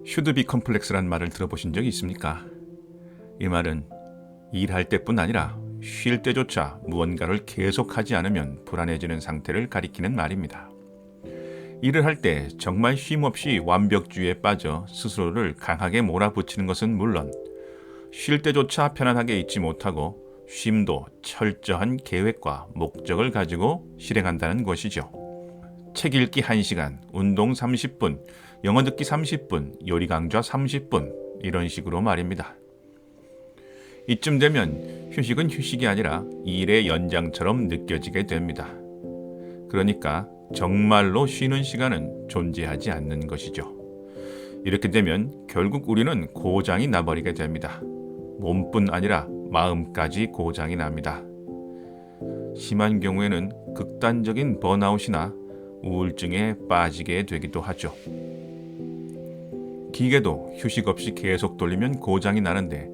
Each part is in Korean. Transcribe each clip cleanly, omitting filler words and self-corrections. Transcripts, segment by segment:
should be complex란 말을 들어보신 적이 있습니까? 이 말은 일할 때뿐 아니라 쉴 때조차 무언가를 계속하지 않으면 불안해지는 상태를 가리키는 말입니다. 일을 할 때 정말 쉼없이 완벽주의에 빠져 스스로를 강하게 몰아붙이는 것은 물론 쉴 때조차 편안하게 있지 못하고 쉼도 철저한 계획과 목적을 가지고 실행한다는 것이죠. 책 읽기 1시간, 운동 30분, 영어 듣기 30분, 요리 강좌 30분 이런 식으로 말입니다. 이쯤 되면 휴식은 휴식이 아니라 일의 연장처럼 느껴지게 됩니다. 그러니까 정말로 쉬는 시간은 존재하지 않는 것이죠. 이렇게 되면 결국 우리는 고장이 나버리게 됩니다. 몸뿐 아니라 마음까지 고장이 납니다. 심한 경우에는 극단적인 번아웃이나 우울증에 빠지게 되기도 하죠. 기계도 휴식 없이 계속 돌리면 고장이 나는데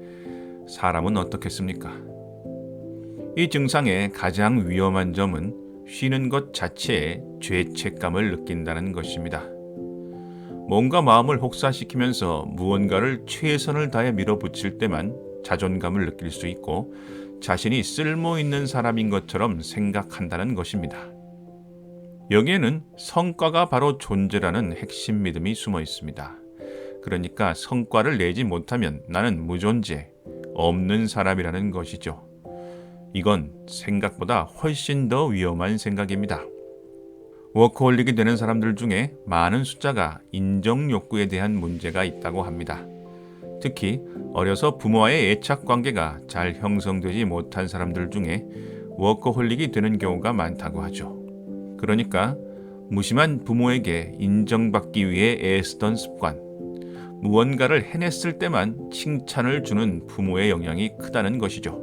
사람은 어떻겠습니까? 이 증상의 가장 위험한 점은 쉬는 것 자체에 죄책감을 느낀다는 것입니다. 몸과 마음을 혹사시키면서 무언가를 최선을 다해 밀어붙일 때만 자존감을 느낄 수 있고 자신이 쓸모있는 사람인 것처럼 생각한다는 것입니다. 여기에는 성과가 바로 존재라는 핵심 믿음이 숨어 있습니다. 그러니까 성과를 내지 못하면 나는 무존재, 없는 사람이라는 것이죠. 이건 생각보다 훨씬 더 위험한 생각입니다. 워커홀릭이 되는 사람들 중에 많은 숫자가 인정 욕구에 대한 문제가 있다고 합니다. 특히 어려서 부모와의 애착 관계가 잘 형성되지 못한 사람들 중에 워커홀릭이 되는 경우가 많다고 하죠. 그러니까 무심한 부모에게 인정받기 위해 애쓰던 습관, 무언가를 해냈을 때만 칭찬을 주는 부모의 영향이 크다는 것이죠.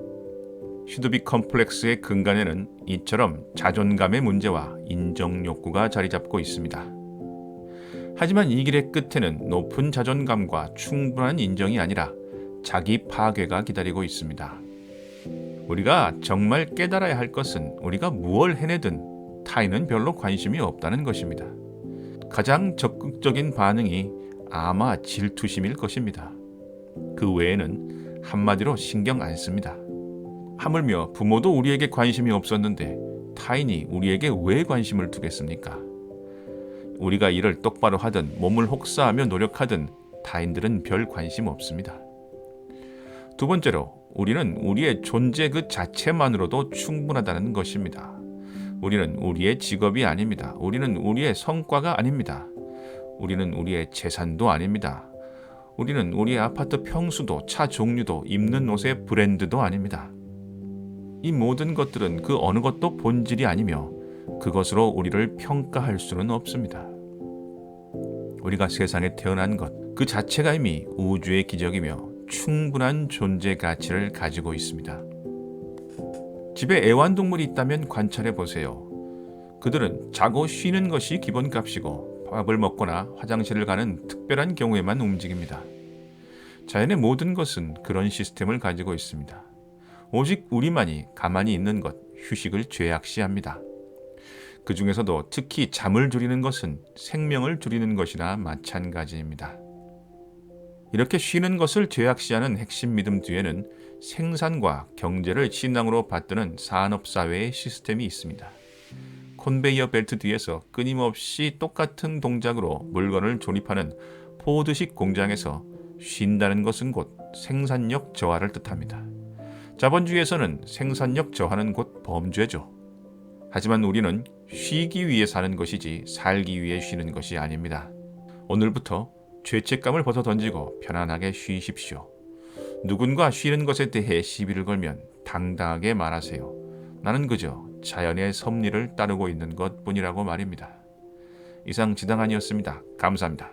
should be complex의 근간에는 이처럼 자존감의 문제와 인정 욕구가 자리 잡고 있습니다. 하지만 이 길의 끝에는 높은 자존감과 충분한 인정이 아니라 자기 파괴가 기다리고 있습니다. 우리가 정말 깨달아야 할 것은 우리가 무엇을 해내든 타인은 별로 관심이 없다는 것입니다. 가장 적극적인 반응이 아마 질투심일 것입니다. 그 외에는 한마디로 신경 안 씁니다. 하물며 부모도 우리에게 관심이 없었는데 타인이 우리에게 왜 관심을 두겠습니까? 우리가 일을 똑바로 하든 몸을 혹사하며 노력하든 타인들은 별 관심 없습니다. 두 번째로, 우리는 우리의 존재 그 자체만으로도 충분하다는 것입니다. 우리는 우리의 직업이 아닙니다. 우리는 우리의 성과가 아닙니다. 우리는 우리의 재산도 아닙니다. 우리는 우리의 아파트 평수도 차 종류도 입는 옷의 브랜드도 아닙니다. 이 모든 것들은 그 어느 것도 본질이 아니며 그것으로 우리를 평가할 수는 없습니다. 우리가 세상에 태어난 것 그 자체가 이미 우주의 기적이며 충분한 존재 가치를 가지고 있습니다. 집에 애완동물이 있다면 관찰해 보세요. 그들은 자고 쉬는 것이 기본값이고 밥을 먹거나 화장실을 가는 특별한 경우에만 움직입니다. 자연의 모든 것은 그런 시스템을 가지고 있습니다. 오직 우리만이 가만히 있는 것, 휴식을 죄악시합니다. 그 중에서도 특히 잠을 줄이는 것은 생명을 줄이는 것이나 마찬가지입니다. 이렇게 쉬는 것을 죄악시하는 핵심 믿음 뒤에는 생산과 경제를 신앙으로 받드는 산업사회의 시스템이 있습니다. 컨베이어 벨트 뒤에서 끊임없이 똑같은 동작으로 물건을 조립하는 포드식 공장에서 쉰다는 것은 곧 생산력 저하를 뜻합니다. 자본주의에서는 생산력 저하는 곧 범죄죠. 하지만 우리는 쉬기 위해 사는 것이지 살기 위해 쉬는 것이 아닙니다. 오늘부터 죄책감을 벗어던지고 편안하게 쉬십시오. 누군가 쉬는 것에 대해 시비를 걸면 당당하게 말하세요. 나는 그저 자연의 섭리를 따르고 있는 것뿐이라고 말입니다. 이상 지당한이었습니다. 감사합니다.